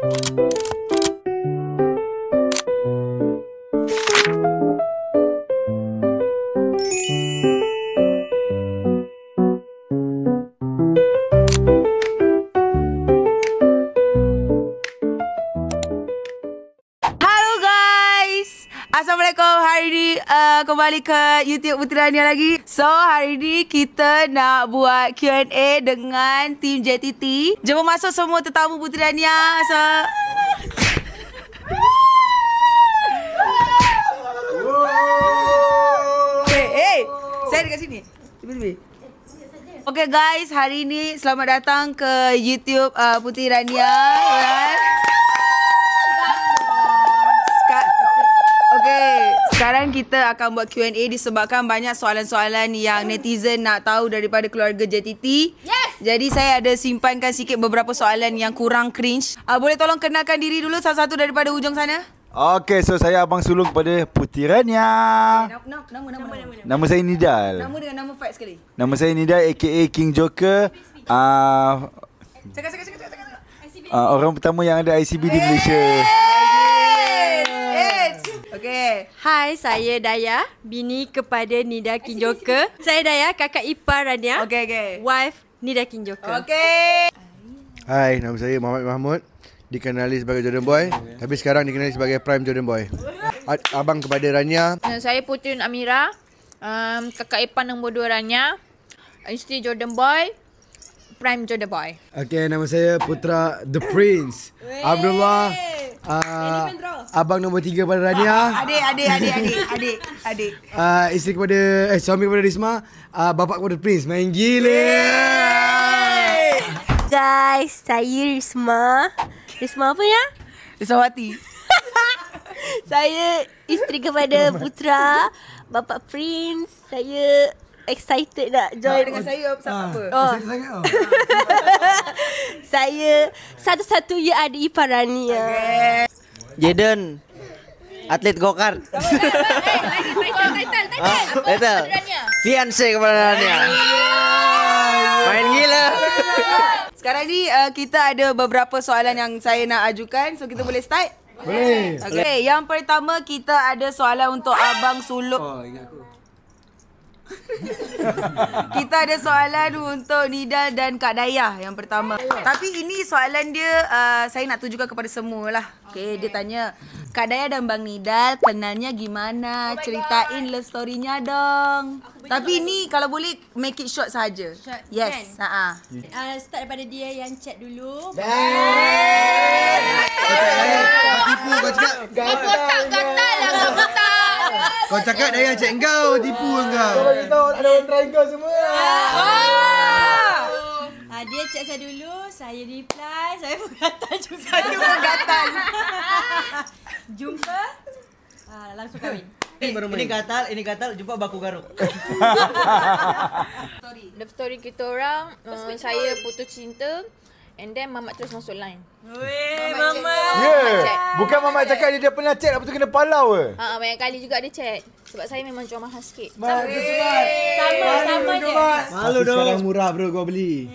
Assalamualaikum. Hari ni kembali ke YouTube Puteri Rania lagi. So hari ni kita nak buat Q&A dengan tim JTT. Jom masuk semua tetamu Puteri Rania. So hey, saya dekat sini. Tiba-tiba. Okay guys, hari ni selamat datang ke YouTube Puteri Rania. Sekarang kita akan buat Q&A disebabkan banyak soalan-soalan yang netizen nak tahu daripada keluarga JTT. Yes! Jadi saya ada simpankan sikit beberapa soalan yang kurang cringe. Boleh tolong kenalkan diri dulu satu-satu daripada hujung sana? Okay, so saya Abang Sulung kepada Puteri Rania. Nama saya Nidal. Nama dengan nama fight sekali. Nama saya Nidal aka King Joker. Cakap. Orang pertama yang ada ICB di Malaysia. Okay. Hai, saya Daya, bini kepada Nida King Joker. Saya Daya, kakak ipar Rania. Okay. Wife Nida King Joker. Okay. Hai, nama saya Muhammad Mahmud. Dikenali sebagai Jordan Boy, tapi sekarang dikenali sebagai Prime Jordan Boy. Abang kepada Rania. Saya Puteri Amira, kakak ipar nombor 2 Rania, isteri Jordan Boy, Prime Jordan Boy. Okay, nama saya Putra The Prince Abdullah. Abang nombor 3 pada Rania. Adik. Isteri kepada suami kepada Risma. Bapa kepada Prince. Main gila. Guys, saya Risma. Risma apa ya? Rismawati. Saya isteri kepada Putra, bapa Prince. Saya excited nak join dengan saya apa? Saya satu-satunya adik ipar Rania. Okay. Jaden, atlet go-kart. Title. Fiancé kepada Rania. Main gila. Sekarang ni kita ada beberapa soalan yang saya nak ajukan. So kita boleh start? Boleh. Okay, yang pertama kita ada soalan untuk Abang Sulung. Oh, ingat aku. Kita ada soalan untuk Nidal dan Kak Dayah yang pertama. Tapi ini soalan dia saya nak tujukan kepada semua lah. Okay, dia tanya, Kak Dayah dan Bang Nidal kenalnya gimana? Ceritain love story-nya dong. Tapi ini kalau boleh make it short saja. Yes. Start daripada dia yang chat dulu. Tipu kau cakap. Gatal lah kau. Kau cakap Daya chat kau, tipu kau. Kau bagi tahu ada orang try kau semua. Dia chat saya dulu, saya reply, saya pun gatal juga. Saya pun gatal. Jumpa, langsung kahwin. Ini gatal jumpa baku garuk. Love story kita orang, saya putus cinta. And then Mamat terus masuk line. Mamat. Ya. Bukan Mamat cakap dia pernah chat, lepas tu kena palau ke? Banyak kali juga dia chat. Sebab saya memang jual mahal sikit. Sama je. Malu dong. Sekarang murah bro, kau beli.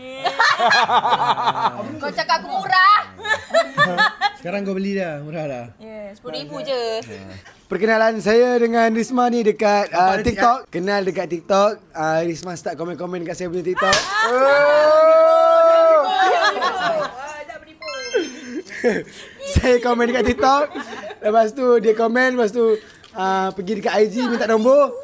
Kau cakap aku murah. Sekarang kau beli dah, murah dah. RM10,000 je. Perkenalan saya dengan Risma ni dekat TikTok. Kenal dekat TikTok. Risma start komen-komen kat saya punya TikTok. Saya komen dekat TikTok. Lepas tu dia komen, lepas tu pergi dekat IG minta nombor.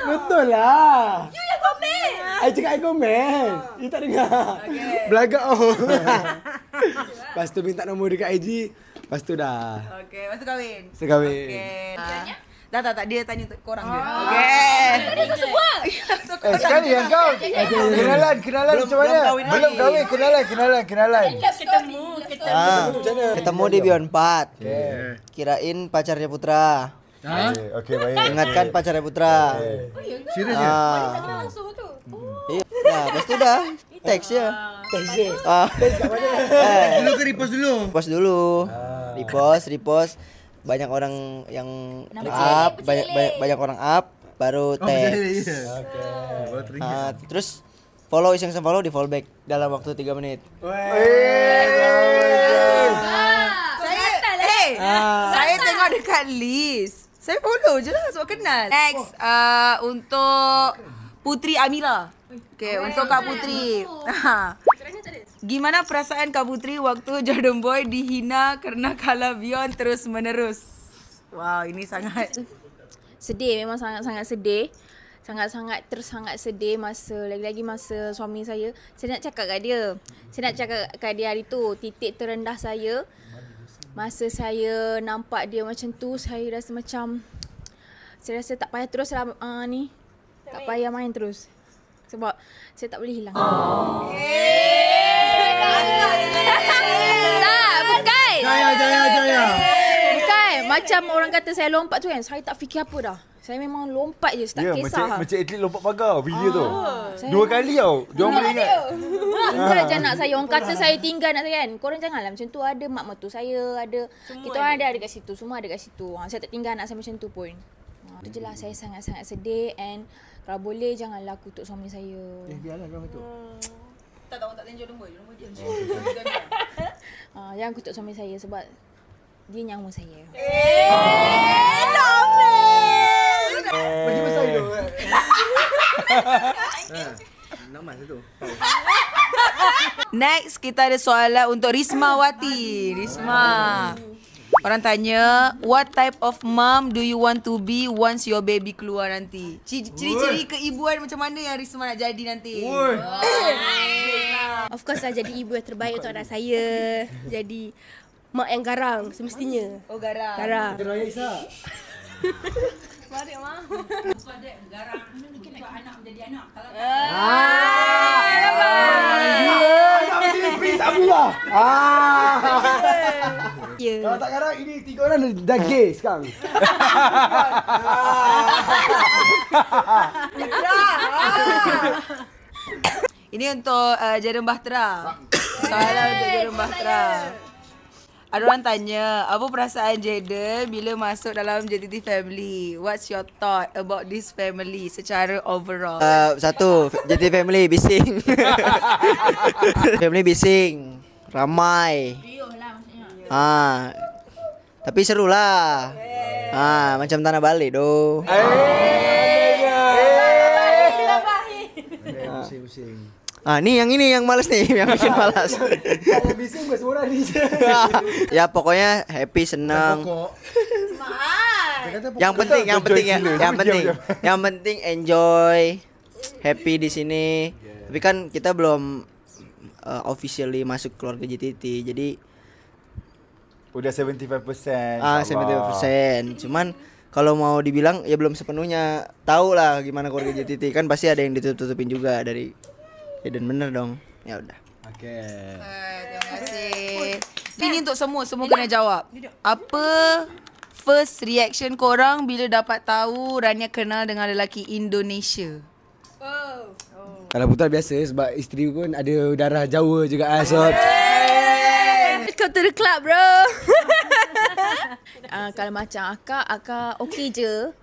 Betul lah. You yang komen. I cakap I komen. You tak dengar. Belagak Lepas tu minta nombor dekat IG. Lepas tu dah. Okay, lepas tu kahwin. Sekawin. Okay. Tak. Dia tanya korang je. Okay. Kau semua. Sekali yang kau. Kenalan macam mana? Belum kahwin, kenalan. Ketemu. Ketemu di Beyond 4. Kirain pacarnya Putra. Okay, baik. Ingatkan pacarnya Putra. Serius ya? Langsung tu. Iya. Lepas tu dah. Teks je. Dulu ke repost dulu? Repost dulu. Repost. Banyak orang yang up, banyak orang up, baru teks. Terus follow, iseng follow, di follow back dalam waktu 3 menit. dekat list. Saya follow je lah sebab kenal. Next, untuk Putri Amira. Okay, untuk Kak Putri. Gimana perasaan Kak Putri waktu Jordan Boy dihina kerana kalah Beyond terus menerus? Wow, ini sangat Sedih, memang sangat-sangat sedih. Sangat-sangat sedih lagi-lagi masa suami saya. Saya nak cakap kat dia. Saya nak cakap kat dia hari tu, titik terendah saya. Masa saya nampak dia macam tu, saya rasa tak payah terus lah ni. Tak payah main terus. Sebab saya tak boleh hilang. Tak, bukan. Jaya. Bukan. Macam orang kata saya lompat tu kan, saya tak fikir apa dah. Saya memang lompat je, tak kisah. Macam atlet lompat pagar video tu. 2 kali tau. Diorang boleh ingat. Tinggal je anak saya. Orang kata saya tinggal anak saya kan. Korang janganlah macam tu. Ada mak mertua saya, ada semua kita orang ada kat situ. Semua ada kat situ. Saya tak tinggal anak saya macam tu pun. Itu je lah, saya sangat-sangat sedih. And kalau boleh janganlah kutuk suami saya. Biarlah orang itu. tak tengok Jordan Boy. Jordan Boy dia. Jangan kutuk suami saya sebab dia nyawa saya. Bagi masa itu. Nama tu. Next, kita ada soalan untuk Risma Wati. Risma. Orang tanya, what type of mom do you want to be once your baby keluar nanti? Ciri-ciri keibuan macam mana yang Risma nak jadi nanti? Of course lah, jadi ibu yang terbaik untuk anak saya. Jadi mak yang garang semestinya. Oh, garang. Garang. Kita raya Isa. Mari mak. Garang. Kita anak menjadi anak. Kalau Anak menjadi Prince Abdullah. Kalau tak garang, ini 3 orang dah gay sekarang. ini untuk Jaden Bahtera. Soalan untuk Jaden Bahtera. Ada orang tanya, apa perasaan Jaden bila masuk dalam JTT family? What's your thought about this family secara overall? Satu, JT family bising. Family bising, ramai. Tapi seru lah. Macam tanah balik doh. Pusing-pusing. Ni yang malas nih, yang bikin malas. Yang bising bukan semua orang ni je. Ya pokoknya happy, senang. Yang penting enjoy, happy di sini. Tapi kan kita belum officially masuk keluarga JTT, jadi Udah 75%. 75%. Cuman kalau mau dibilang ya belum sepenuhnya tahu lah gimana keluarga JTT, kan pasti ada yang ditutup-tutupin juga dari. Ya dan bener dong. Ya udah. Okey. Terima kasih. Ini untuk semua kena jawab. Apa first reaction korang bila dapat tahu Rania kenal dengan lelaki Indonesia? Kalau Putra biasa sebab isteri pun ada darah Jawa juga so. Welcome to the club, bro. Kalau macam akak okey je.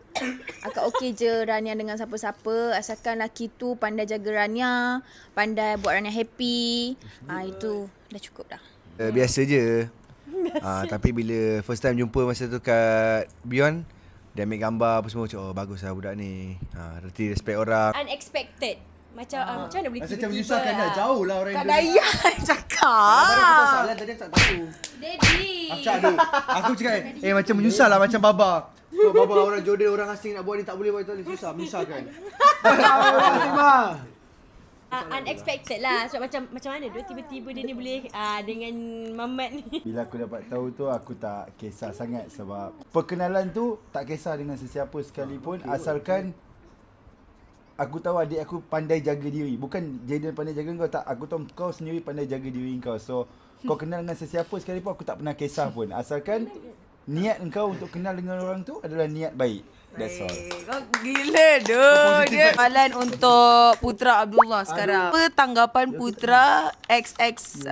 Akak okey je Rania dengan siapa-siapa, asalkan lelaki tu pandai jaga Rania, pandai buat Rania happy. Itu dah cukup dah. Biasa je. Tapi bila first time jumpa masa tu kat Beyond, dia ambil gambar apa semua, macam bagus lah budak ni. Reti respect orang. Unexpected. Macam mana boleh Macam menyusahkan dah, jauh lah orang Kak Indonesia. Dayah cakap. Soalan tadi aku tak tahu. Daddy. Aku cakap macam menyusah lah, macam Baba. So, Baba orang Jordan, orang asing nak buat ni tak boleh buat, tak boleh, susah, menyusahkan. Unexpected lah. So macam mana dia tiba-tiba dia ni boleh dengan Mamat ni. Bila aku dapat tahu tu, aku tak kisah sangat sebab perkenalan tu tak kisah dengan sesiapa sekalipun, asalkan aku tahu adik aku pandai jaga diri. Bukan Jaden pandai jaga kau, tak. Aku tahu kau sendiri pandai jaga diri kau. So kau kenal dengan sesiapa sekalipun, aku tak pernah kisah pun, asalkan niat engkau untuk kenal dengan orang tu adalah niat baik. That's all. Kau gila doh. Dia soalan untuk Putra Abdullah sekarang. Apa tanggapan Putra XX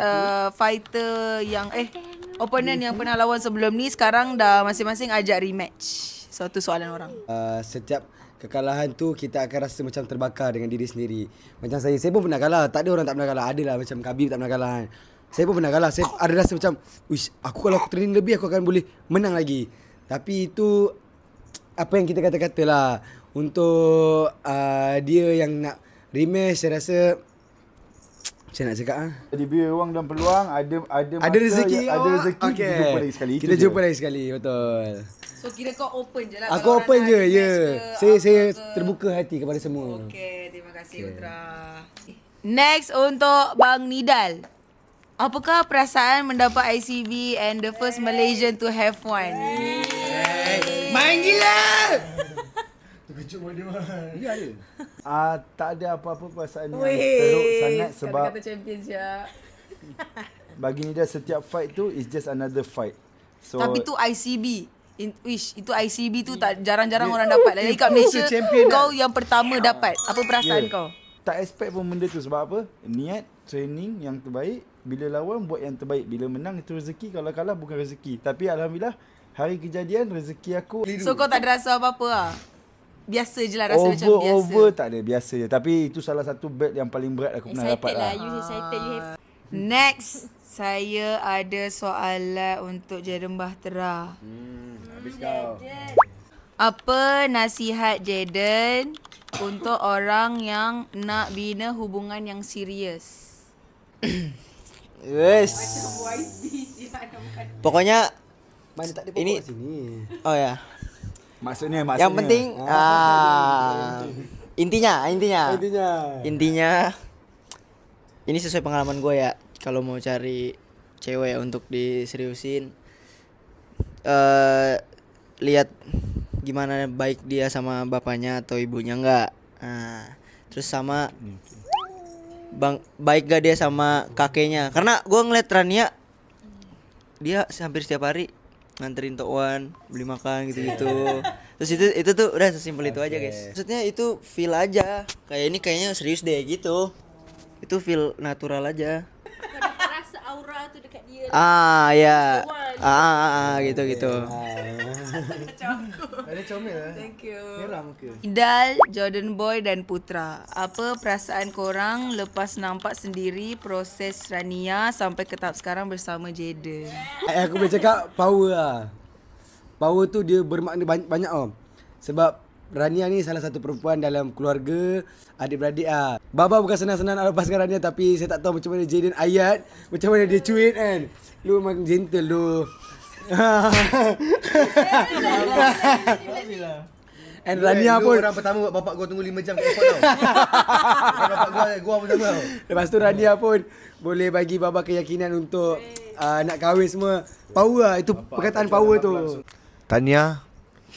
fighter yang opponent yang pernah lawan sebelum ni sekarang dah masing-masing ajak rematch? So tu soalan orang. Setiap kekalahan tu kita akan rasa macam terbakar dengan diri sendiri. Macam saya pun pernah kalah. Tak ada orang tak pernah kalah. Adalah macam Khabib tak pernah kalah kan. Saya pun pernah kalah. Saya ada rasa macam, aku kalau aku training lebih aku akan boleh menang lagi. Tapi itu apa yang kita kata-kata lah. Untuk dia yang nak rematch, saya rasa macam nak cakap Diberi ruang dan peluang, ada masa, ada rezeki. ada rezeki, Okay. kita jumpa lagi sekali. Itu Kita je. jumpa lagi sekali, betul. So kira kau open je lah. Aku kalau open orang je, nak ya. rematch ke, Saya apa ke. terbuka hati kepada semua. Okay, terima kasih Putra. Next untuk Bang Nidal. Apakah perasaan mendapat ICB and the first Malaysian to have one? Main gila! Tak ada apa-apa perasaan yang teruk sangat sebab Kata-kata champion siap. bagi Nida setiap fight tu is just another fight. So Tapi tu ICB. Itu ICB tu tak jarang-jarang orang dapat. Lagi kat Malaysia kau yang pertama dapat. Apa perasaan kau? tak expect pun benda tu sebab apa? Niat training yang terbaik, bila lawan buat yang terbaik, bila menang itu rezeki, kalau kalah bukan rezeki. Tapi alhamdulillah hari kejadian rezeki aku. So kau tak ada rasa apa-apa lah? Biasa je lah rasa macam biasa. Over tak ada, biasa je. Tapi itu salah satu belt yang paling berat aku pernah dapat Excited lah. lah. You excited. You happy. Next, saya ada soalan untuk Jaden Bahtera. Habis kau. Apa nasihat Jaden untuk orang yang nak bina hubungan yang serius? Yes. Pokoknya Mana tak ada Ini- pokok sini. oh ya. Maksudnya. Yang penting intinya Intinya. ini sesuai pengalaman gue ya. Kalau mau cari cewek untuk diseriusin, lihat gimana baik dia sama bapaknya atau ibunya enggak. Terus sama baik gak dia sama kakeknya. Karena gue ngeliat Rania, dia hampir setiap hari nganterin Tok Wan beli makan gitu-gitu. Terus itu tuh udah sesimpel itu aja guys. Maksudnya itu feel aja. Kayak ini kayaknya serius deh gitu. Itu feel natural aja. Kau dapat rasa aura tu dekat dia. Ya. Gitu. Ada comel lah. Thank you. Merah muka. Nidal, Jordan Boy dan Putra. Apa perasaan korang lepas nampak sendiri proses Rania sampai ke tahap sekarang bersama Jaden? Aku boleh cakap power lah. Power tu dia bermakna banyak tau. Sebab Rania ni salah satu perempuan dalam keluarga, adik-beradik ah. Baba bukan senang-senang nak lepaskan Rania, tapi saya tak tahu macam mana Jaden ayat, macam mana dia cuit kan. Lu memang gentle lu. And Rania pun orang pertama buat bapak gua tunggu 5 jam kat airport tau. Bapak gua pertama tau. lepas tu Rania pun boleh bagi Baba keyakinan untuk nak kahwin semua. Power lah, itu perkataan power tu. Tahniah,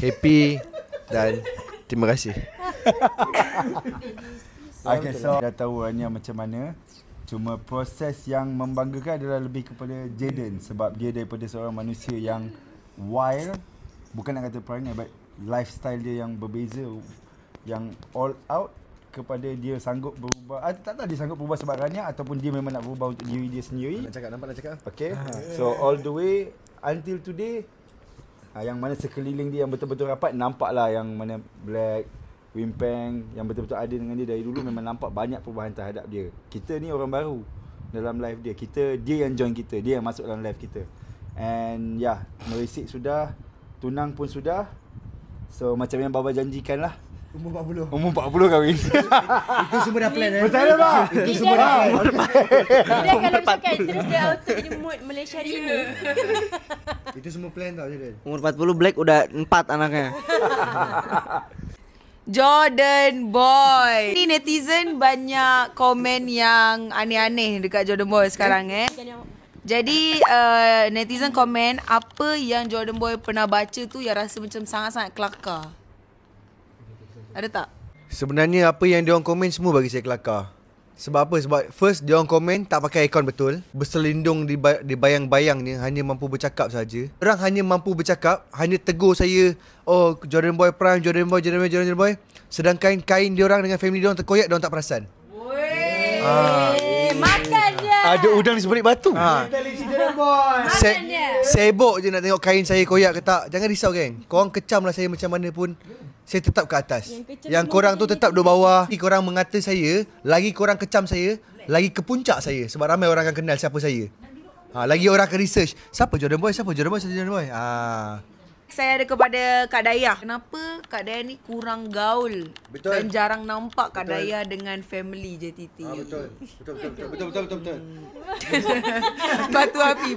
happy dan terima kasih. Okay, so dah tahu Rania macam mana. Cuma proses yang membanggakan adalah lebih kepada Jaden sebab dia daripada seorang manusia yang wild, bukan nak kata perangai, but lifestyle dia yang berbeza, yang all out, kepada dia sanggup berubah. Tak tahu dia sanggup berubah sebab Rania ataupun dia memang nak berubah untuk diri dia sendiri. Nampak nak cakap. Okay, so all the way until today, yang mana sekeliling dia yang betul-betul rapat, nampak lah yang mana Black, Wimpeng yang betul-betul ada dengan dia dari dulu, memang nampak banyak perubahan terhadap dia. Kita ni orang baru dalam live dia. Dia yang join kita, dia yang masuk dalam live kita. And merisik sudah, tunang pun sudah. So macam yang Baba janjikan lah. Umur 40. Umur 40 kahwin. Itu semua dah plan Betul tak bang? Itu semua dah plan. Dia kalau cakap terus dia auto jadi mood Malaysia hari ini. Itu semua plan tau Jaden. Umur 40 Black udah 4 anaknya. Jordan Boy. Ni netizen banyak komen yang aneh-aneh dekat Jordan Boy sekarang Jadi netizen komen apa yang Jordan Boy pernah baca tu yang rasa macam sangat-sangat kelakar. Ada tak? Sebenarnya apa yang diorang komen semua bagi saya kelakar. Sebab apa? Sebab first diorang komen tak pakai aircon betul, berselindung di bayang-bayang ni, hanya mampu bercakap saja. Orang hanya mampu bercakap, hanya tegur saya, oh Jordan Boy prime, Jordan Boy. Sedangkan kain diorang dengan family diorang terkoyak, diorang tak perasan. Makan dia. Ada udang di sebalik batu. Sibuk je nak tengok kain saya koyak ke tak. Jangan risau geng. Korang kecam lah saya macam mana pun, saya tetap ke atas. Yang korang tu tetap duduk bawah. Korang mengata saya, lagi korang kecam saya, lagi ke puncak saya. Sebab ramai orang akan kenal siapa saya. Lagi orang akan research, siapa Jordan Boy. Saya ada kepada Kak Dayah. Kenapa Kak Dayah ni kurang gaul? Betul. Dan jarang nampak Kak Dayah dengan family JTT. Betul. Betul. Batu api.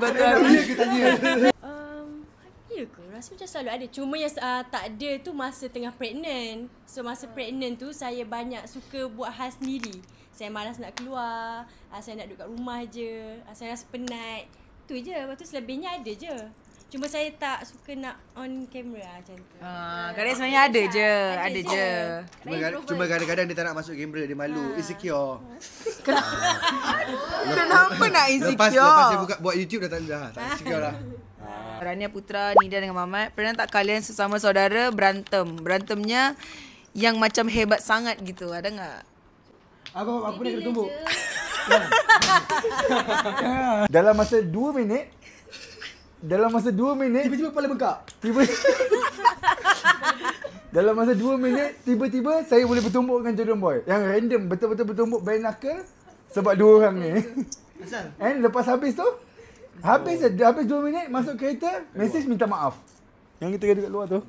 Ya ke? Rasa macam selalu ada. Cuma yang tak ada tu masa tengah pregnant. So masa pregnant tu saya banyak suka buat hal sendiri. Saya malas nak keluar. Saya nak duduk kat rumah je. Saya rasa penat. Tu je. Lepas tu selebihnya ada je. Cuma saya tak suka nak on camera macam tu. Kadang sebenarnya ada je. Cuma kadang-kadang dia tak nak masuk kamera, dia malu, insecure. Kenapa nak Lepas insecure? dia buat YouTube dah tak insecure lah. Rania Putra, Nida dengan Mamat, pernah tak kalian sesama saudara berantem? Berantemnya yang macam hebat sangat gitu, ada tak? Aku nak kena tumbuk. Dalam masa 2 minit Tiba-tiba kepala bengkak. Dalam masa 2 minit tiba-tiba saya boleh bertumbuk dengan Jordan Boy. Yang random betul-betul bertumbuk bare knuckle sebab 2 orang ni. Asal? And lepas habis 2 minit masuk kereta, mesej minta maaf. Yang kita dekat luar tu.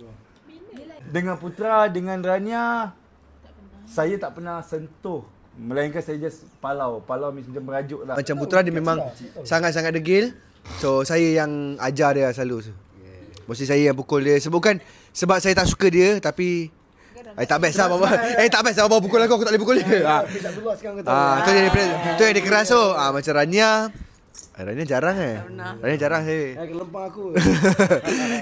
Dengan Putra, dengan Rania, saya tak pernah sentuh. Melainkan saya just palau means macam merajuk lah. Macam Putra dia memang sangat-sangat degil. So saya yang ajar dia selalu. Mesti saya yang pukul dia. Sebab saya tak suka dia tapi tak best lah bapa. Tak best lah bapa pukul aku tak boleh pukul dia. Tu yang dia keras tu. Macam Rania jarang Rania jarang saya. Kelempang aku.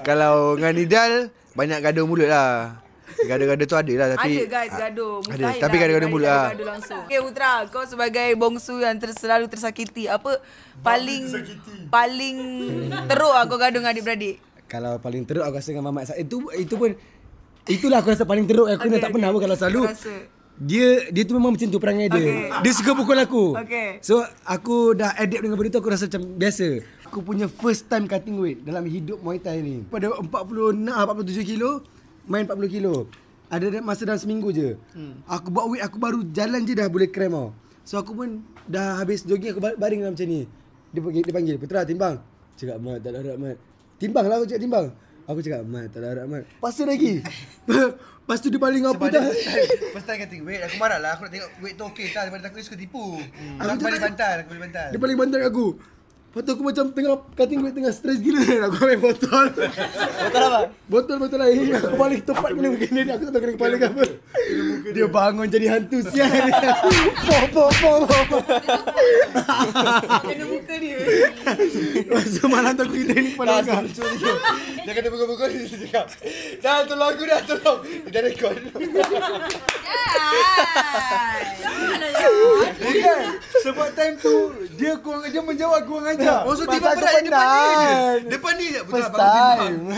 Kalau dengan Nidal banyak gaduh mulut lah. Gaduh-gaduh tu ada lah tapi ada guys gaduh. Ada, Mustahil tapi lah gaduh-gaduh mulut lah. Gaduh langsung. Okay Putra, kau sebagai bongsu yang selalu tersakiti, apa paling teruk kau gaduh dengan adik-beradik? Kalau paling teruk aku rasa dengan mamat saya. Itulah aku rasa paling teruk. Aku tak pernah pun kalau selalu. Dia tu memang macam tu perangai dia. Dia suka pukul aku. So aku dah adapt dengan benda tu, aku rasa macam biasa. Aku punya first time cutting weight dalam hidup Muay Thai ni. Pada 47 kilo, main 40 kilo. Ada masa dalam seminggu je. Aku buat weight, aku baru jalan je dah boleh cramp tau. So aku pun dah habis jogging, aku baring lah macam ni. Dia panggil, Putra timbang. Cakap, Mat tak larat Mat. Timbang lah aku cakap timbang. Aku cakap, Mat tak larat Mat. Pasal lagi. Lepas tu dia paling apa dah. First time cutting weight, aku marah lah. Aku nak tengok weight tu okey tak. Daripada aku suka tipu. Aku paling bantal. Dia paling bantal kat aku. Lepas tu aku macam tengah cutting weight, tengah stress gila. Aku ambil botol. Botol apa? Botol air. Aku balik tepat kena dia. Aku tak tahu kena kepala ke apa. Dia bangun jadi hantu sial. Kena muka dia. Masa malam tu aku cerita ni kepada kau. Dia kata pukul-pukul dia cakap, dah tolong aku dah tolong. Dia dah rekod. Bukan. Sebab time tu dia menjawab kurang ajar. Oh so tiba berat depan ni. Depan ni je. First time.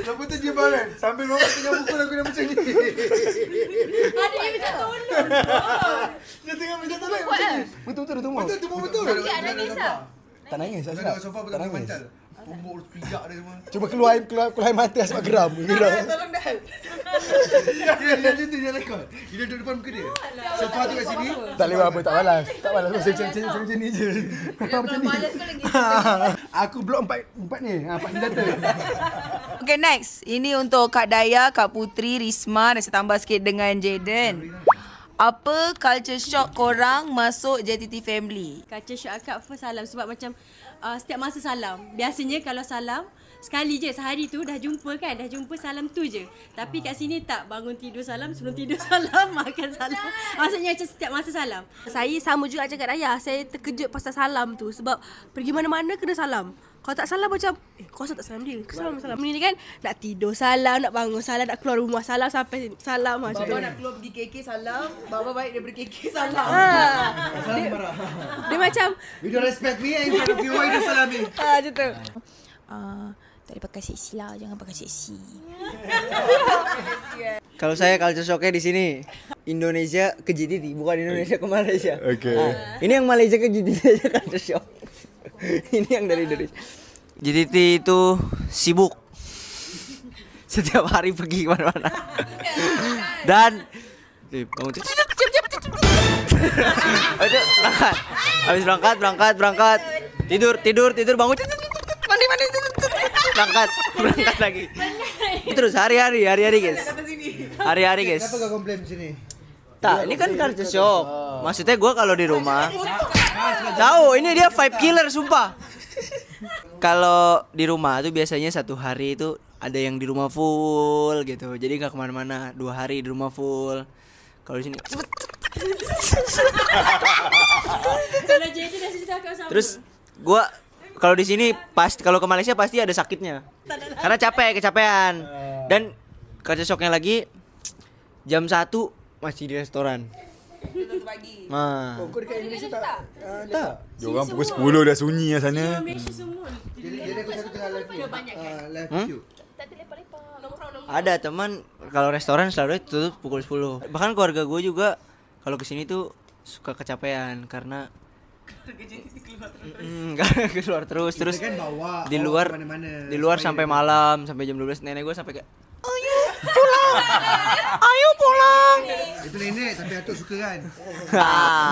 Lepas tu dia bangun sambil orang tengah pukul aku dah macam ni. Ada yang minta tolong. Dia tengah macam tu lah macam ni. Betul-betul dia tunggu. Betul. Okey, ada kisah. Tak nangis. Dia duduk sofa betul betul bantal. Tumbuk pijak dia semua. Cuba keluar mata sebab geram. Tolong dah. Dia rekod. Dia duduk depan muka dia. Sofa tu kat sini. Tak boleh apa, tak balas. Macam ni je. Macam ni. Aku blok 4 ni. 4 senjata. Okay next. Ini untuk Kak Dayah, Kak Putri, Risma dan saya tambah sikit dengan Jaden. Apa culture shock korang masuk JTT Family? Culture shock akak first salam. Sebab macam setiap masa salam. Biasanya kalau salam sekali je sehari tu dah jumpa kan. Dah jumpa salam tu je. Tapi kat sini tak, bangun tidur salam, sebelum tidur salam, makan salam. Maksudnya macam setiap masa salam. Saya sama juga macam Kak Dayah. Saya terkejut pasal salam tu. Sebab pergi mana-mana kena salam. Kalau tak salam macam, kau asal tak salam dia? Salam. Ni kan nak tidur salam, nak bangun salam, nak keluar rumah salam, sampai salam macam tu. Baba nak keluar pergi KK salam, Baba baik daripada KK salam. Dia macam You don't respect me in front of you. Why you salam me? macam tu. Tak boleh pakai seksi lah, jangan pakai seksi. Kalau saya culture shocknya di sini Indonesia ke JTT, bukan Indonesia ke Malaysia. Ini yang Malaysia ke JTT aja culture shock. Ini yang dari Indonesia. JTT itu sibuk. Setiap hari pergi kemana-mana. Dan bangun tu. Berangkat. Habis berangkat. Tidur bangun. Mandi. Berangkat lagi. Terus hari-hari guys. Hari-hari guys. Kenapa kau komplain di sini? Tak, ini kan culture shock. Maksudnya gue kalau di rumah tahu ini dia vibe killer sumpah. Kalau di rumah tuh biasanya 1 hari itu ada yang di rumah full gitu. Jadi nggak kemana-mana. 2 hari di rumah full. Kalau di sini Kalau jadi dah cerita kau sama. terus gue kalau di sini kalau ke Malaysia pasti ada sakitnya. Karena kecapean. Dan culture shocknya lagi jam 1 masih di restoran. Pagi. Nah, Kau dekat Indonesia tak? tak. Diorang pukul 10 dah sunyi lah sana. Malaysia semua. Jadi aku satu tengah live live shoot. Ada teman kalau restoran selalu tutup pukul 10. Bahkan keluarga gue juga kalau kesini tuh suka kecapean karena keluar terus Kan bawa di luar kemana-mana. di luar sampai malam sampai jam 12 nenek gue sampai kayak ayo pulang. Itu nenek tapi atuk suka kan.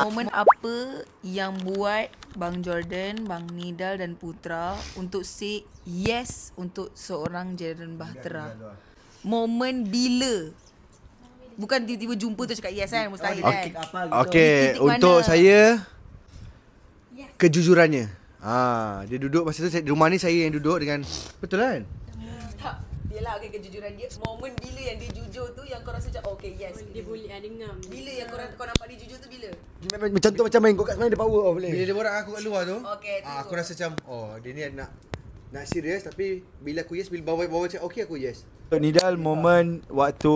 Momen apa yang buat Bang Jordan, Bang Nidal dan Putra untuk say yes untuk seorang Jordan Bahtera? Momen bila? Bukan tiba-tiba jumpa tu cakap yes kan, mustahil kan. Okey, Titik untuk mana? saya kejujurannya. Dia duduk masa tu di rumah ni saya yang duduk dengan betul kan? Tak, yelah okay, kejujuran dia. Momen bila yang dia jujur tu yang kau rasa macam okay yes. Dia boleh ada ngam. Bila yang kau nampak dia jujur tu bila? Contoh macam main kat sebenarnya dia power boleh. Bila dia borak aku kat luar tu, Okey, tu. aku rasa macam dia ni nak serius tapi bila aku yes, bila bawa macam okey aku yes. Nidal, momen waktu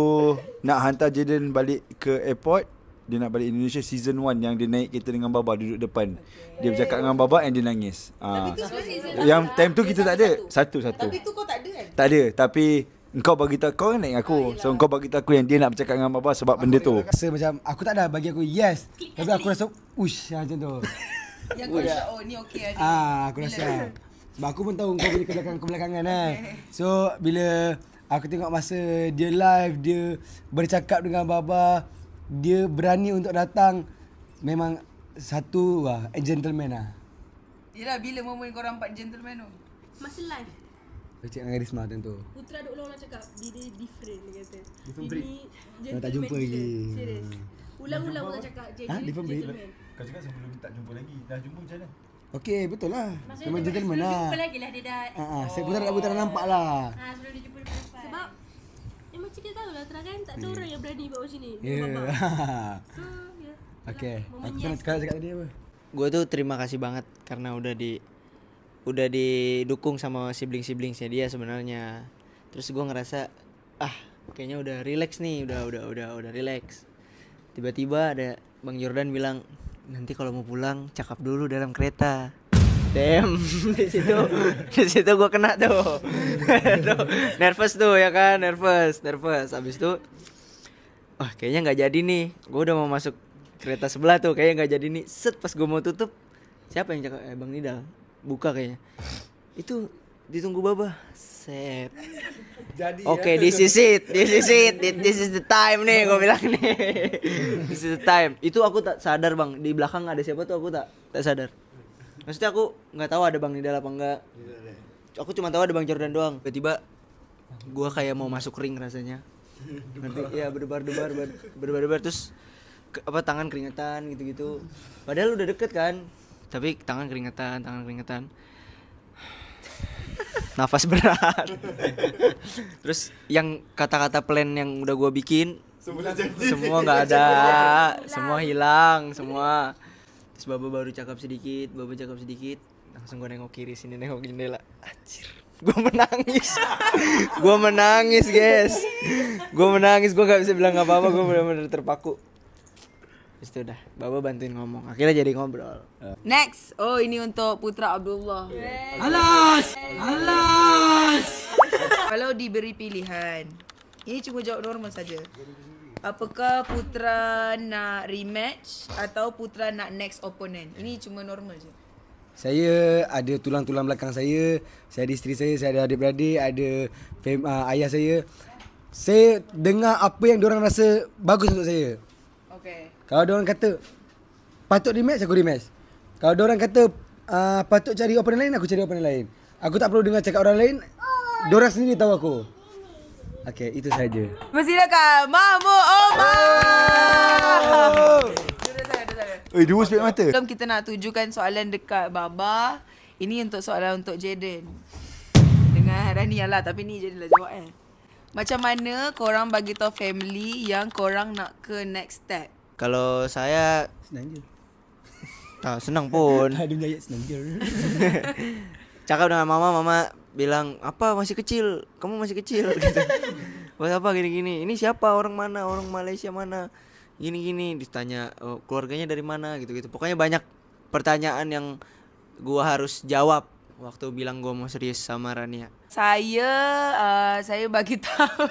nak hantar Jaden balik ke airport, dia nak balik Indonesia season 1 yang dia naik kereta dengan Baba duduk depan. Dia bercakap dengan Baba and dia nangis. Tapi tu sebenarnya season Yang satu. time tu kita tak ada. Satu. Tapi tu kau tak ada kan? Tak ada, tapi engkau bagi tahu kau kan naik dengan aku. So engkau bagi tahu aku yang dia nak bercakap dengan Baba sebab benda tu. Rasa macam aku tak ada bagi aku yes. Tapi aku rasa ush macam tu. Yang kau rasa oh ni okey aja. Aku rasa. Sebab aku pun tahu kau punya kebelakangan kan. So bila aku tengok masa dia live, dia bercakap dengan Baba, dia berani untuk datang, memang satu a gentleman lah. Yelah bila momen kau nampak gentleman tu? Masa live Cik dengan Risma tentu. Putra duk ulang-ulang cakap dia different dia kata. Different Ini breed. gentleman Tak jumpa gila. lagi. Serius. Ulang-ulang pula cakap Different breed. Kau cakap sebelum tak jumpa lagi. Dah jumpa macam mana? Okey, betul lah. Maksudnya Memang gentleman sebelum lah. jumpa lagi lah dia dah. Saya pun tak nampak lah. Sebelum dia jumpa dia dapat. Sebab yang macam kita tahu lah terang kan tak ada orang yang berani buat macam ni. Ya. Baba. So, ya. Okey. Momen Aku yes. nak cakap tadi apa? Gue tuh terima kasih banget karena udah didukung sama sibling-siblingsnya dia sebenarnya. Terus gue ngerasa kayaknya udah relax nih, udah relax. Tiba-tiba ada Bang Jordan bilang, nanti kalau mau pulang cakap dulu dalam kereta. Damn, di situ gue kena tuh. Tuh, nervous tuh ya kan, nervous. Abis itu, kayaknya nggak jadi nih. Gue udah mau masuk kereta sebelah tuh, kayaknya nggak jadi nih. Set pas gue mau tutup, siapa yang cakap? Bang Nidal, buka kayaknya. Itu ditunggu Baba. Set. Oke, this is it. This is the time nih, gue bilang nih. This is the time. Itu aku tak sadar bang, di belakang ada siapa tuh aku tak sadar. Maksudnya aku nggak tahu ada Bang Nidal apa enggak. Aku cuma tahu ada Bang Jordan doang. Tiba-tiba gue kayak mau masuk ring rasanya. Nanti ya berdebar terus tangan keringetan gitu-gitu. Padahal udah deket kan. Tapi tangan keringetan. Nafas berat. Terus yang kata-kata plan yang udah gue bikin semua nggak ada, semua hilang, semua. Terus Baba baru cakap sedikit, langsung gue nengok kiri sini, nengok jendela. Anjir, gue menangis guys. Gue gak bisa bilang apa-apa, gue benar-benar terpaku. Terus itu udah, Baba bantuin ngomong, akhirnya jadi ngobrol. Next, ini untuk Putra Abdullah. Alas. Kalau diberi pilihan, ini cuma jawab normal saja. Apakah Putra nak rematch atau Putra nak next opponent? Ini cuma normal je. Saya ada tulang-tulang belakang saya ada isteri saya ada adik-beradik, ada ayah saya. Saya dengar apa yang diorang rasa bagus untuk saya. Okay. Kalau diorang kata patut rematch, aku rematch. Kalau diorang kata patut cari opponent lain, aku cari opponent lain. Aku tak perlu dengar cakap orang lain. Diorang sendiri tahu aku. Okey, itu saja. Persilakan Mamu Omar. Duduk sana. Oi, dua spek mata. Sebelum kita nak tujukan soalan dekat Baba, ini untuk soalan untuk Jaden. Dengan Rania lah, tapi ni Jaden lah jawab Macam mana korang bagi tahu family yang korang nak ke next step? Kalau saya Senang je. senang pun. Ada ayat senang je. Cakap dengan mama bilang, apa masih kecil, kamu masih kecil gitu. Buat apa gini-gini, ini siapa, orang mana, orang Malaysia mana, gini-gini. Ditanya keluarganya dari mana gitu-gitu. Pokoknya banyak pertanyaan yang gua harus jawab waktu bilang gua mau serius sama Rania. Saya bagi tahu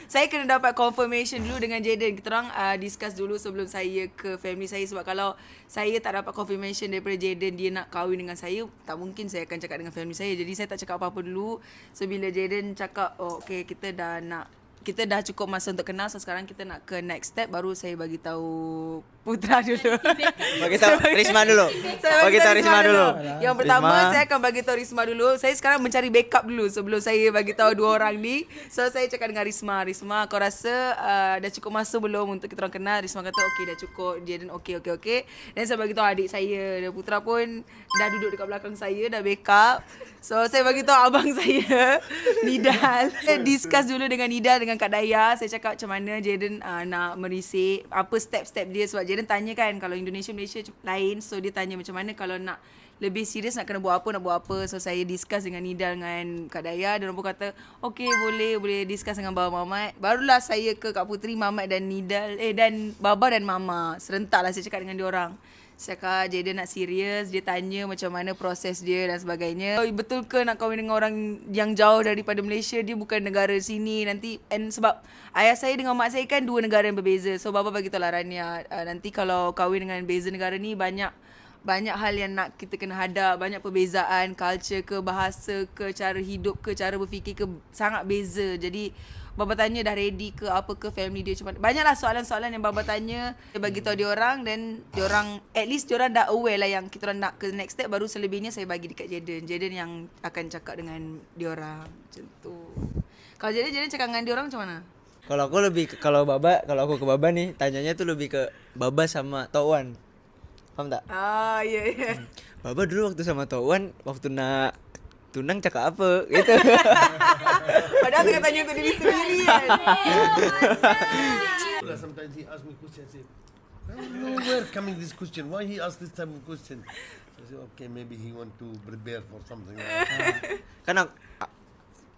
saya kena dapat confirmation dulu dengan Jaden. Kita orang discuss dulu sebelum saya ke family saya, sebab kalau saya tak dapat confirmation daripada Jaden dia nak kahwin dengan saya, tak mungkin saya akan cakap dengan family saya. Jadi saya tak cakap apa-apa dulu. So bila Jaden cakap okey kita dah cukup masa untuk kenal, so sekarang kita nak ke next step, baru saya bagi tahu Putra dulu. Bagi tahu Risma dulu. Bagi tahu Risma dulu. Yang pertama saya akan bagi tahu Risma dulu. Saya sekarang mencari backup dulu sebelum saya bagi tahu dua orang ni. So saya cakap dengan Risma, kau rasa dah cukup masa belum untuk kita orang kenal? Risma kata okey dah cukup. Jaden okey. Dan saya bagi tahu adik saya, dan Putra pun dah duduk dekat belakang saya, dah backup. So saya bagi tahu abang saya, Nidal. Saya discuss dulu dengan Nidal dengan Kak Daya. Saya cakap macam mana Jaden nak merisik, apa step-step dia, sebab Jaden tanya kan kalau Indonesia Malaysia lain. So dia tanya macam mana kalau nak lebih serius nak kena buat apa. So saya discuss dengan Nidal dengan Kak Daya, dan mereka kata okey boleh discuss dengan Baba Mamat. Barulah saya ke Kak Puteri, Mamat dan Nidal dan Baba dan Mama. Serentaklah saya cakap dengan dia orang. Saya cakap Jaden nak serius, dia tanya macam mana proses dia dan sebagainya. Betul ke nak kahwin dengan orang yang jauh daripada Malaysia, dia bukan negara sini nanti. And sebab ayah saya dengan mak saya kan dua negara yang berbeza. So Baba bagi tahu lah Rania, nanti kalau kahwin dengan beza negara ni banyak hal yang nak kita kena hadap, banyak perbezaan, culture ke, bahasa ke, cara hidup ke, cara berfikir ke, sangat beza. Jadi Baba tanya dah ready ke apa ke, family dia macam mana. Banyaklah soalan-soalan yang Baba tanya. Dia bagi tahu dia orang, dan dia orang at least dia orang dah aware lah yang kita orang nak ke next step. Baru selebihnya saya bagi dekat Jaden yang akan cakap dengan dia orang. Macam tu. Kalau Jaden cakap dengan dia orang macam mana? Kalau aku lebih kalau aku ke Baba nih tanyanya tuh lebih ke Baba sama Tok Wan. Paham tak? Ya. Baba dulu waktu sama Tok Wan, waktu nak tunang cakap apa gitu. Padahal tengah tanya untuk diri sendiri kan. Sometimes he ask me question, I say, I don't know where coming this question. Why he ask this type of question? So I say, okay, maybe he want to prepare for something. Kan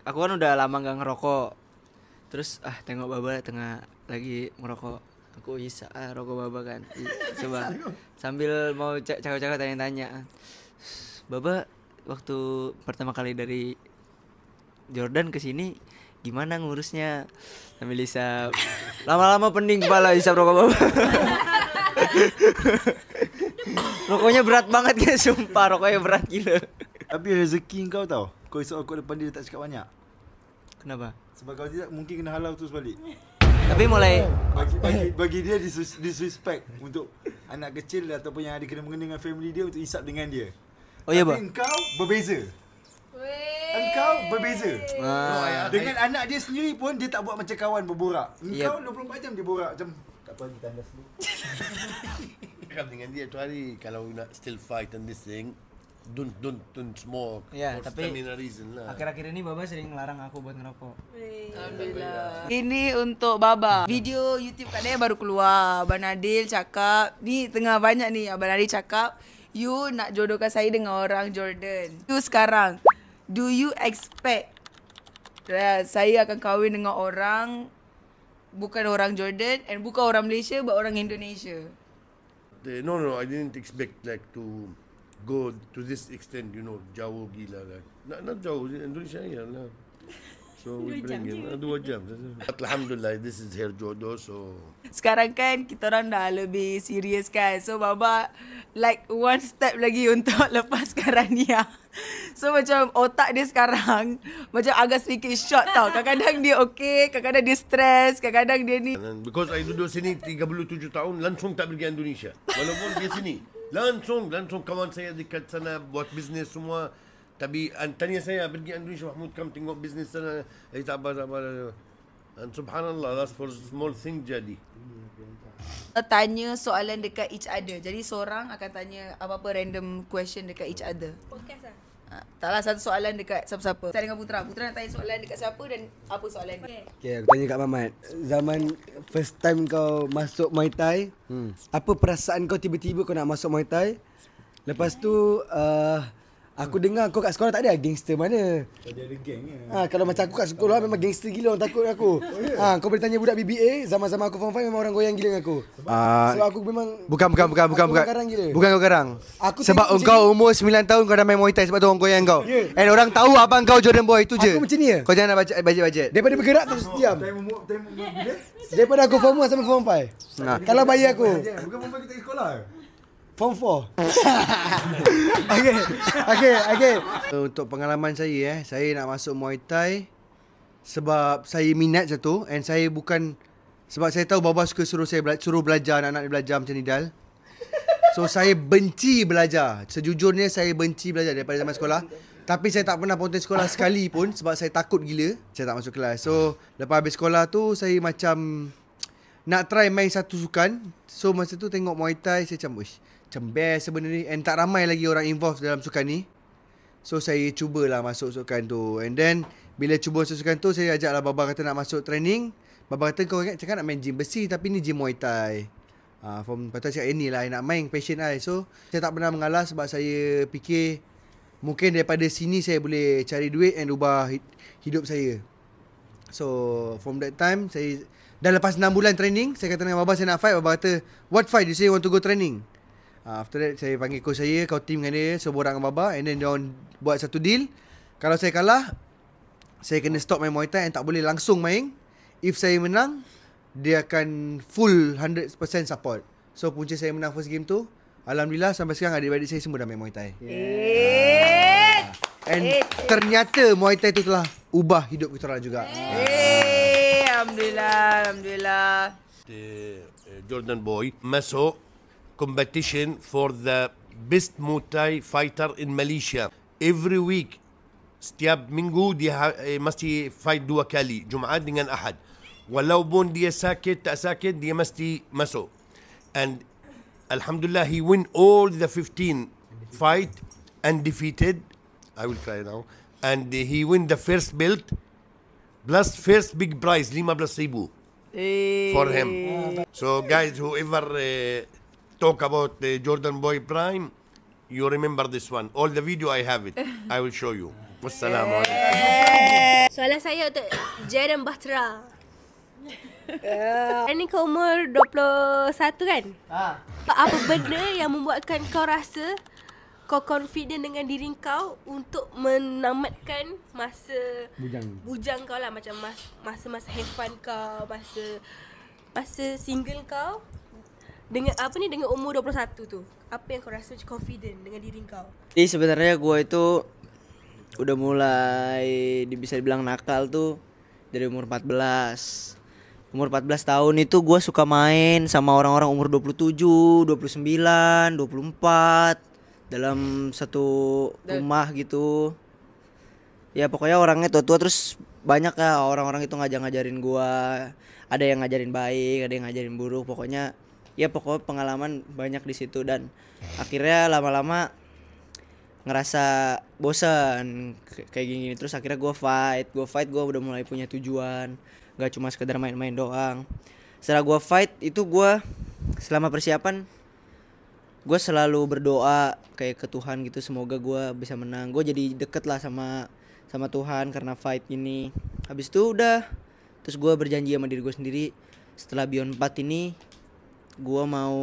aku kan udah lama gak ngerokok. Terus tengok Baba tengah lagi ngerokok. Aku bisa rokok Baba kan. Coba sambil mau cakap-cakap tanya-tanya. Baba waktu pertama kali dari Jordan ke sini gimana ngurusnya? Sambil hisap. Lama-lama pening kepala hisap rokok Baba. Rokoknya berat banget guys, sumpah rokoknya berat gila. Tapi rezeki kau tahu. Kau isap rokok depan dia tak cakap banyak. Kenapa? Sebab kalau tidak mungkin kena halau terus balik. Tapi mulai bagi dia disrespect untuk anak kecil ataupun yang ada kena mengena dengan family dia untuk isap dengan dia. Oh iya, Tapi engkau berbeza. Engkau berbeza. Dengan anak dia sendiri pun dia tak buat macam kawan berborak. Engkau 24 jam dia borak macam tak apa lagi tandas dulu. Cakap dengan dia tu hari, kalau nak still fight on this thing, don't smoke. Ya, for tapi stamina reason lah. akhir-akhir ini Baba sering ngelarang aku buat ngerokok. Alhamdulillah. Ini untuk Baba. Video YouTube kat dia baru keluar. Abang Adil cakap, ni tengah banyak ni Abang Adil cakap, you nak jodohkan saya dengan orang Jordan. You sekarang, do you expect saya akan kahwin dengan orang bukan orang Jordan and bukan orang Malaysia but orang Indonesia? No, I didn't expect like to go to this extent, jauh gila kan. Not jauh, Indonesia lah. So we bring him 2 jam. Alhamdulillah, this is her jodoh, so Sekarang kan kita orang dah lebih serius kan. So Baba like one step lagi untuk lepaskan Rania. So macam otak dia sekarang macam agak sedikit short tau. Kadang-kadang dia okay, kadang-kadang dia stress, kadang-kadang dia ni. and because I duduk sini 37 tahun, langsung tak pergi Indonesia. Walaupun dia sini, langsung kawan saya dekat sana buat bisnes semua. Tapi tanya saya pergi Indonesia, Mahmud kam tengok bisnes sana. Tak apa. And subhanallah, that's for small thing jadi. Tanya soalan dekat each other. Jadi seorang akan tanya apa-apa random question dekat each other. Podcast lah. Taklah satu soalan dekat siapa-siapa. Saya dengan Putra. Putra nak tanya soalan dekat siapa dan apa soalan dia. Okay, aku tanya kat Mamat. Zaman first time kau masuk Muay Thai, apa perasaan kau tiba-tiba kau nak masuk Muay Thai? Lepas tu aku dengar kau kat sekolah tak ada gangster mana. Dia ada geng ke? Kalau macam aku kat sekolah memang gangster gila, orang takut aku. Kau boleh tanya budak BBA, zaman-zaman aku form 5 memang orang goyang gila dengan aku. So aku memang Bukan. garang gila. Bukan kau garang. Aku Sebab tengok engkau umur 9 tahun kau dah main Muay Thai sebab tu orang goyang kau. And orang tahu abang kau Jordan Boy tu je. Aku macam ni ya. Kau jangan nak bajet. Daripada bergerak terus diam. Daripada aku form 1 sampai form 5. Kalau bayar aku Bukan perempuan kita pergi sekolah. form 4. Okay. Untuk pengalaman saya saya nak masuk Muay Thai sebab saya minat satu, and saya bukan sebab saya tahu baba suka suruh belajar, anak-anak belajar macam Nidal. So saya benci belajar. Sejujurnya saya benci belajar daripada zaman sekolah. Tapi saya tak pernah ponten sekolah sekali pun sebab saya takut gila. Saya tak masuk kelas. So lepas habis sekolah tu saya macam nak try main satu sukan. So masa tu tengok Muay Thai saya macam macam best sebenarnya, and tak ramai lagi orang involved dalam sukan ni. So saya cubalah masuk sukan tu. And then bila cuba masuk sukan tu, saya ajaklah baba kata nak masuk training. Baba kata kau cakap nak main gym besi tapi ni gym Muay Thai. Lepas tu cakap ni lah nak main passion I. So saya tak pernah mengalah sebab saya fikir mungkin daripada sini saya boleh cari duit and ubah hidup saya. So from that time saya dah lepas 6 bulan training, saya kata dengan baba saya nak fight. Baba kata what fight? You say you want to go training. After that saya panggil coach saya, kau team dengan dia, so borak dengan baba, and then dia buat satu deal. Kalau saya kalah, saya kena stop main Muay Thai and tak boleh langsung main. If saya menang, dia akan full 100% support. So punca saya menang first game tu, alhamdulillah sampai sekarang adik-adik saya semua dah main Muay Thai. And ternyata Muay Thai tu telah ubah hidup kita orang juga. Alhamdulillah. Jordan Boy masuk competition for the best Muay Thai fighter in Malaysia. Every week, setiap minggu dia mesti fight 2 kali, Jumaat dengan Ahad. Walaupun dia sakit tak sakit, dia mesti masuk. And alhamdulillah he win all the 15 fight undefeated. I will cry now. And he win the first belt plus first big prize 15,000 for him. So guys, whoever talk about Jordan Boy Prime, you remember this one. All the video I have it. I will show you. Wassalamualaikum. Soalan saya untuk Jordan Batra. Ni kau umur 21 kan? Apa benda yang membuatkan kau rasa kau confident dengan diri kau untuk menamatkan masa bujang kau lah, macam masa have fun kau, masa single kau dengan dengan umur 21 tu. Apa yang kau rasa confident dengan diri kau? Jadi sebenarnya gue itu udah mulai bisa dibilang nakal tuh dari umur 14. Umur 14 tahun itu gue suka main sama orang-orang umur 27, 29, 24 dalam satu rumah gitu. Ya pokoknya orangnya tua-tua, terus banyak ya orang-orang itu ngajarin gue. Ada yang ngajarin baik, ada yang ngajarin buruk. Pokoknya pengalaman banyak di situ, dan akhirnya lama-lama ngerasa bosan kayak gini. Terus akhirnya gue fight gue udah mulai punya tujuan, gak cuma sekedar main-main doang. Setelah gue fight itu, gue selama persiapan gue selalu berdoa kayak ke Tuhan gitu, semoga gue bisa menang. Gue jadi deket lah sama Tuhan karena fight ini. Habis itu udah, terus gue berjanji sama diri gue sendiri, setelah Beyond 4 ini gue mau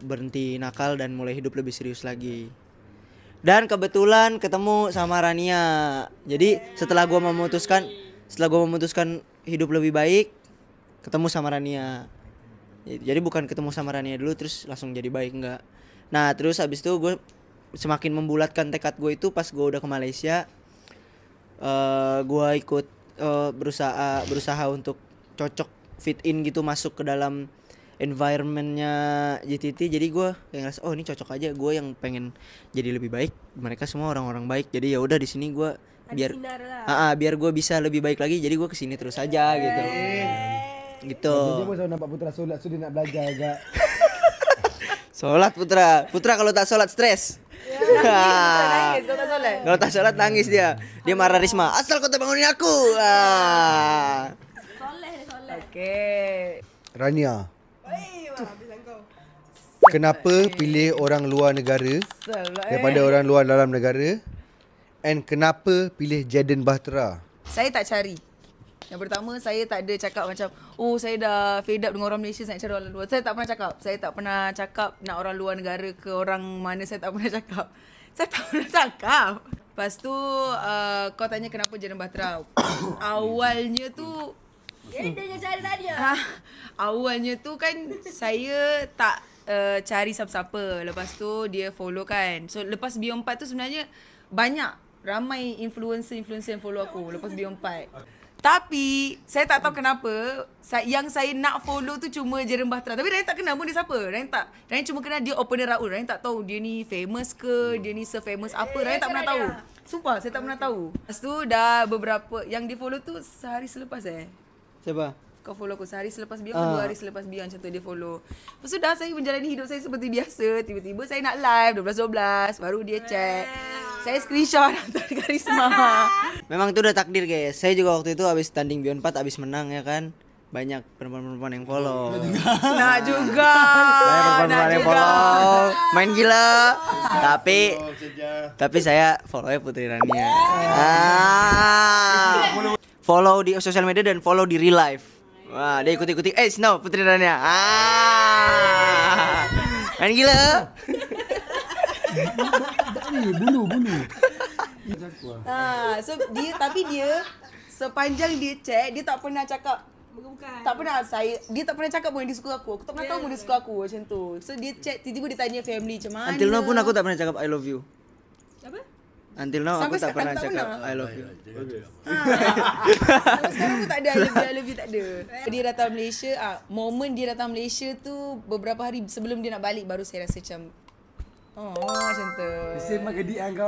berhenti nakal dan mulai hidup lebih serius lagi. Dan kebetulan ketemu sama Rania. Jadi setelah gue memutuskan hidup lebih baik, ketemu sama Rania. Jadi bukan ketemu sama Rania dulu terus langsung jadi baik, enggak. Nah terus habis itu gue semakin membulatkan tekad gue itu pas gue udah ke Malaysia. Gue ikut berusaha untuk cocok fit in gitu, masuk ke dalam environmentnya JTT, jadi gue kayak ngerasa oh ini cocok aja, gue yang pengen jadi lebih baik, mereka semua orang-orang baik, jadi ya udah di sini gue biar biar gue bisa lebih baik lagi, jadi gue kesini terus aja gitu. Gitu. Jadi dia pun nampak Putra solat, so dia nak belajar agak. Sholat Putra kalau tak sholat stres. Nangis kalau tak solat. Kalau tak sholat nangis dia marah Risma, asal kau tak bangunin aku. Okey. Rania, kenapa pilih orang luar negara daripada orang luar dalam negara? And kenapa pilih Jaden Bahtera? Saya tak cari. Yang pertama, saya tak ada cakap macam, oh saya dah fed up dengan orang Malaysia, saya nak cari orang luar. Saya tak pernah cakap. Saya tak pernah cakap nak orang luar negara ke orang mana, saya tak pernah cakap. Saya tak pernah cakap. Lepas tu, kau tanya kenapa Jaden Bahtera. Awalnya tu... awalnya tu kan, saya tak cari siapa-siapa. Lepas tu, dia follow kan. So, lepas Bio4 tu sebenarnya, ramai influencer yang follow aku lepas Bio4. Tapi saya tak tahu kenapa yang saya nak follow tu cuma Jaden Bahtera. Tapi Ryan tak kenal pun dia siapa. Ryan cuma kenal dia opener Raul. Ryan tak tahu dia ni famous ke, dia ni se-famous apa. Ryan tak pernah tahu. Sumpah saya tak pernah tahu. Lepas tu dah beberapa yang dia follow tu sehari selepas Siapa? Kau follow aku sehari selepas Bio, 2 hari selepas Bio macam tu dia follow. Lepas tu dah saya menjalani hidup saya seperti biasa. Tiba-tiba saya nak live 12-12 baru dia check. Saya screenshot hantar dekat Risma. Memang itu udah takdir guys. Saya juga waktu itu habis tanding Bio4 habis menang ya kan. Banyak perempuan-perempuan yang follow. Nak juga. Banyak perempuan yang follow. Main gila. Tapi saya follow-nya Putri Rania. Follow di sosial media dan follow di real life. Wah, dia ikut-ikuti. Snow Putri Rania. Main gila. Bulu. So dia sepanjang dia check, dia tak pernah cakap Bukan. tak pernah dia tak pernah cakap pun dia suka aku. Aku tak pernah tahu pun dia suka aku macam tu. So dia check, tiba-tiba dia tanya family macam mana. Until now pun aku tak pernah cakap I love you. Apa? Until now aku Sampai tak pernah sekarang tak cakap pernah. I love you. Sampai sekarang pun tak ada I love you tak ada. Dia datang Malaysia, momen dia datang Malaysia tu beberapa hari sebelum dia nak balik baru saya rasa macam macam tu. Sembang gedik kau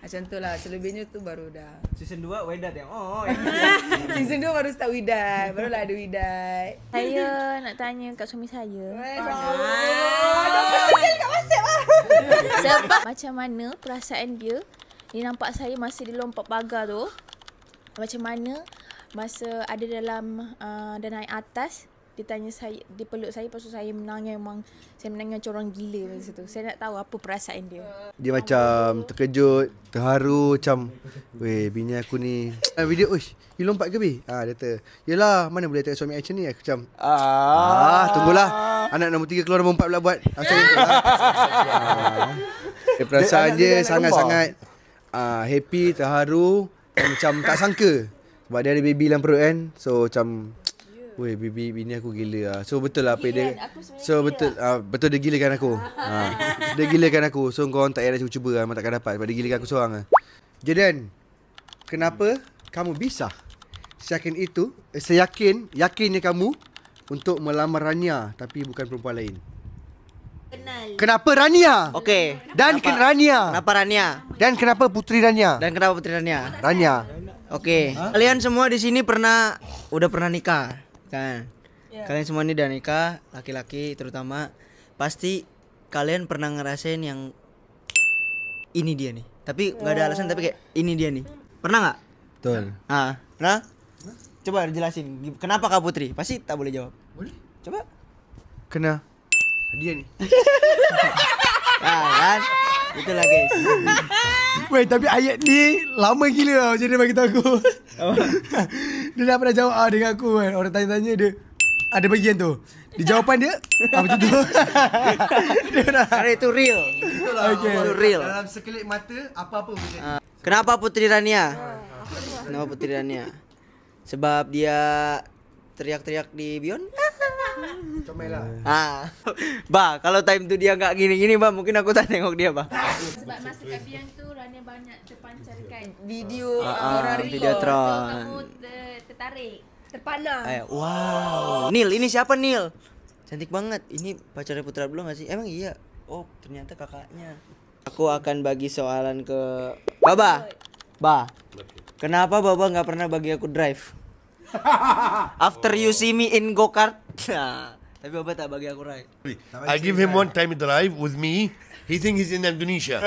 Macam tu lah. Selebihnya tu baru dah. Season 2 Wedat yang Season 2 baru start Widat. Barulah ada Widat. Saya nak tanya kat suami saya. Ada personal kat WhatsApp lah. Sebab macam mana perasaan dia nampak saya masa dia lompat pagar tu. Macam mana masa ada dalam dah naik atas, dia tanya saya, dia peluk saya, lepas tu saya menangis, memang saya menangis macam orang gila masa tu. Saya nak tahu apa perasaan dia. Dia macam terkejut, terharu macam, weh bini aku ni video, uish, you lompat ke bi? Dia kata, yelah mana boleh tengok suami action ni. Aku macam, tunggulah anak nombor 3 keluar nombor 4 pula buat. Macam tu lah. Perasaan dia sangat-sangat happy, terharu, macam tak sangka. Sebab dia ada baby dalam perut kan. So macam, weh bini aku gila lah. So betul lah apa dia. So betul dia gilakan aku. Dia gilakan aku. So korang tak payah nak cuba lah, memang takkan dapat sebab dia gilakan aku seorang lah. Jaden, kenapa kamu bisa yakinnya kamu untuk melamar Rania tapi bukan perempuan lain? Kenapa Rania? Okey. Dan Rania. Kenapa Rania? Dan kenapa Putri Rania? Dan kenapa Putri Rania? Rania. Okey. Kalian semua di sini udah pernah nikah kan? Kalian semua ini udah nikah, laki-laki terutama. Pasti kalian pernah ngerasain yang ini dia nih. Tapi nggak ada alasan, tapi kayak ini dia nih. Pernah nggak? Betul. Pernah? Coba jelasin. Kenapa Kak Putri? Pasti tak boleh jawab. Boleh? Coba. Kena dia ni. Kan? Itulah guys. Weh, tapi ayat ni lama gila lah macam dia bagi tahu aku. Dia dah pernah jawab dengan aku kan. Orang tanya-tanya dia ada bagian tu. Di jawapan dia macam tu. Karena itu real. Itulah. Okay. Itu real. Dalam sekelip mata apa-apa boleh jadi. Kenapa Putri Rania? Kenapa Putri Rania? Sebab dia teriak-teriak di Bion? Comel lah. Kalau time tu dia enggak gini-gini, mungkin aku tak tengok dia, Sebab masa kat Biang tu Rania banyak terpancarkan Video orang record. Videotron. So kamu tertarik. Terpana. Wow. Nil, ini siapa Nil? Cantik banget. Ini pacarnya Putra Abdullah gak sih? Emang iya. Oh, ternyata kakaknya. Aku akan bagi soalan ke Baba. Kenapa Baba nggak pernah bagi aku drive? After you see me in go-kart. Tapi Baba tak bagi aku ride. I give him one time drive with me. He think he's in Indonesia.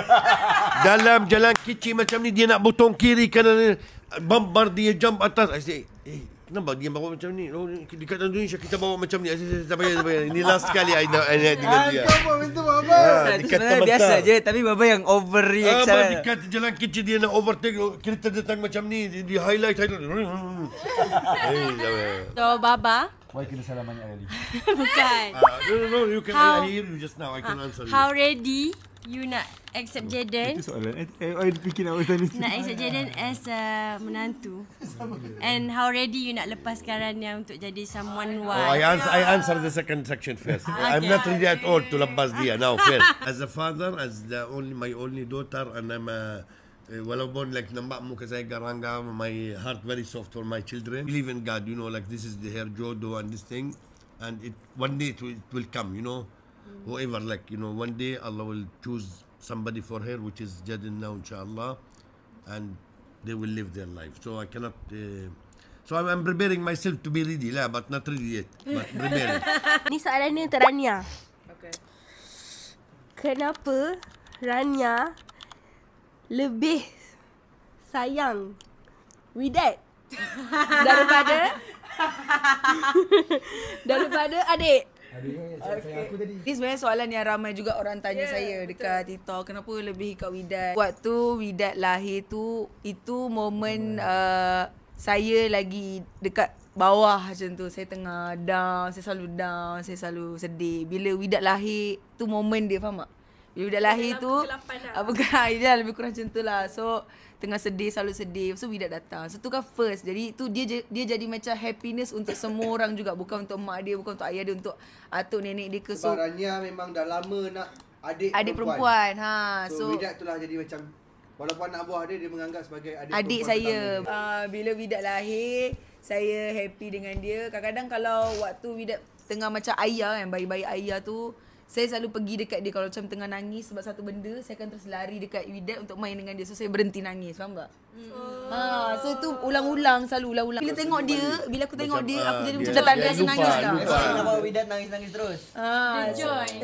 Dalam jalan kecil macam ni dia nak botong kiri kanan, bumper dia jump atas. I say, kenapa dia bawa macam ni? Oh, dekat Indonesia kita bawa macam ni. I say, tak payah. Ini last kali I dengan dia. Kau itu Baba. Sebenarnya biasa je, tapi Baba yang overreact sana. Dekat jalan kecil dia nak overtake, kereta datang macam ni, dia highlight. So Baba, Why kena salah banyak kali? bukan. No, you can I hear you just now. I can answer you. How ready you nak accept Jaden? Itu soalan. I fikir nak tanya. Nak accept Jaden as a menantu. And how ready you nak lepaskan Rania untuk jadi someone wife? I answer the second section first. I'm not ready at all to lepas dia now first. As a father, as my only daughter, and I'm walaupun like nampak muka saya garang-garang, my heart very soft for my children. Believe in God, like this is her jodoh and this thing, and one day it will come, whoever one day Allah will choose somebody for her, which is Jaden now, inshallah, and they will live their life. So I cannot. So I'm preparing myself to be ready lah, but not ready yet. But preparing. Ni soalan ni untuk Rania. Okay. Kenapa Rania lebih sayang Widat daripada adik? Ini sebenarnya soalan yang ramai juga orang tanya saya dekat TikTok. Kenapa lebih kat Widat? Waktu Widat lahir tu, itu momen saya lagi dekat bawah macam tu. Saya tengah down, saya selalu sedih. Bila Widat lahir, tu momen dia, faham tak? Bila Widat lahir tu, dia lebih kurang macam tu lah. So, tengah sedih, selalu sedih. So, Widat datang. So, tu kan first. Jadi, tu dia jadi macam happiness untuk semua orang juga. Bukan untuk mak dia, bukan untuk ayah dia, untuk atuk nenek dia ke. Sebab Rania memang dah lama nak adik perempuan. So Widat tu lah jadi macam, walaupun anak buah dia menganggap sebagai adik saya. Bila Widat lahir, saya happy dengan dia. Kadang-kadang kalau waktu Widat tengah macam ayah kan, bayi-bayi ayah tu, saya selalu pergi dekat dia. Kalau macam tengah nangis sebab satu benda, saya akan terus lari dekat Widat untuk main dengan dia. So saya berhenti nangis, faham tak? So tu selalu ulang-ulang. Bila tengok dia, bila aku tengok dia, aku jadi macam dah tak biasa nangis dah. Kenapa Widat nangis-nangis terus?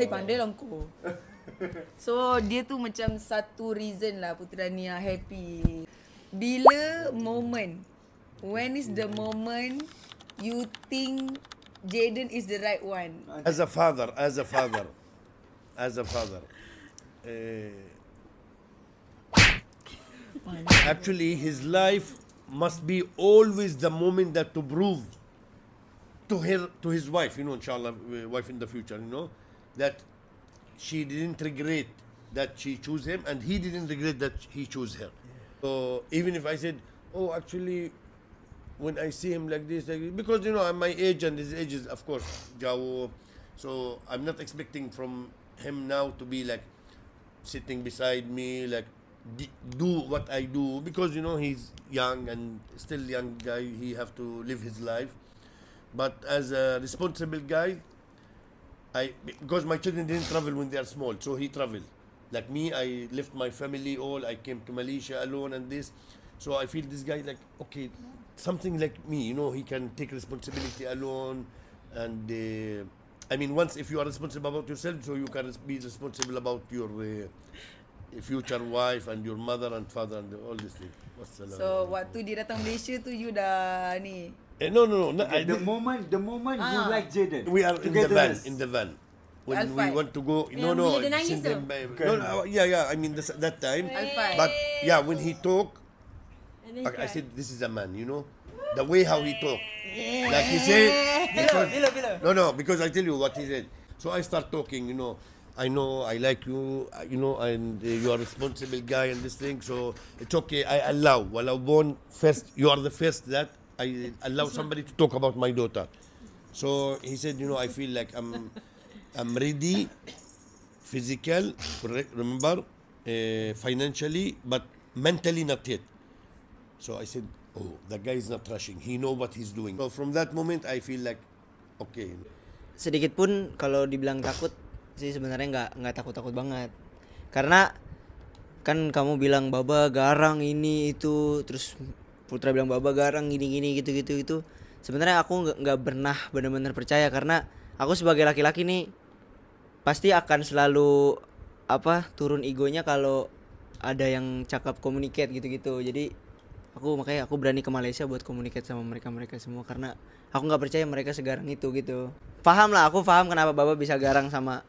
Pandai lah kau. So dia tu macam satu reason lah Putera Rania happy. Bila moment, when is the moment you think Jaden is the right one? As a father, actually his life must be always the moment that to prove to his wife, inshallah, wife in the future, that she didn't regret that she chose him, and he didn't regret that he chose her. So even if I said, oh, actually, when I see him like this, because I'm my age and his age is of course Jawo, so I'm not expecting from him now to be like sitting beside me, like do what I do, because he's young and still young guy, he have to live his life. But as a responsible guy, because my children didn't travel when they are small, so he traveled. Like me, I left my family all, I came to Malaysia alone and this, so I feel this guy like, okay, something like me, he can take responsibility alone, and I mean, once if you are responsible about yourself, so you can be responsible about your future wife and your mother and father and all these things. So waktu dia datang Malaysia tu, you dah ni? No. The moment you like Jaden, we are in the van. When we want to go, I mean that time. But yeah, when he talk, I said, this is a man, the way how he talk. Like he said, because I tell you what he said. So I start talking, I know, I like you, and you are a responsible guy and this thing, so it's okay, I allow. First, you are the first that I allow somebody to talk about my daughter. So he said, I feel like I'm ready, physical, remember, financially, but mentally not yet. So I said, oh, that guy is not rushing. He know what he's doing. So from that moment, I feel like, okay. Sedikit pun kalau dibilang takut sih sebenarnya nggak takut banget. Karena kan kamu bilang Baba garang ini itu, terus Putra bilang Baba garang gini gitu. Sebenarnya aku nggak pernah benar-benar percaya, karena aku sebagai laki-laki nih pasti akan selalu turun egonya kalau ada yang cakap communicate gitu. Jadi makanya aku berani ke Malaysia buat communicate sama mereka semua, karena aku nggak percaya mereka segarang itu gitu. Aku paham kenapa Baba bisa garang sama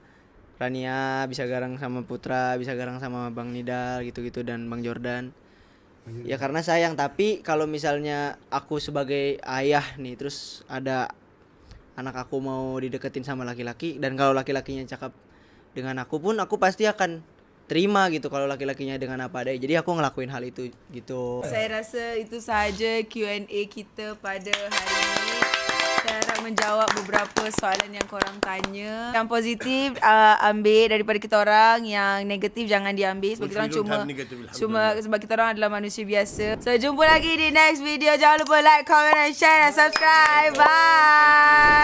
Rania, bisa garang sama Putra, bisa garang sama Bang Nidal gitu dan Bang Jordan. Ya karena sayang. Tapi kalau misalnya aku sebagai ayah nih, terus ada anak aku mau dideketin sama laki-laki, dan kalau laki-lakinya cakap dengan aku pun, aku pasti akan terima gitu kalau laki-lakinya dengan apa adanya. Jadi aku ngelakuin hal itu gitu. Saya rasa itu sahaja Q&A kita pada hari ini. Saya harap menjawab beberapa soalan yang korang tanya. Yang positif ambil daripada kita orang, yang negatif jangan diambil sebab kita orang sebab kita orang adalah manusia biasa. So jumpa lagi di next video. Jangan lupa like, comment and share dan subscribe. Bye.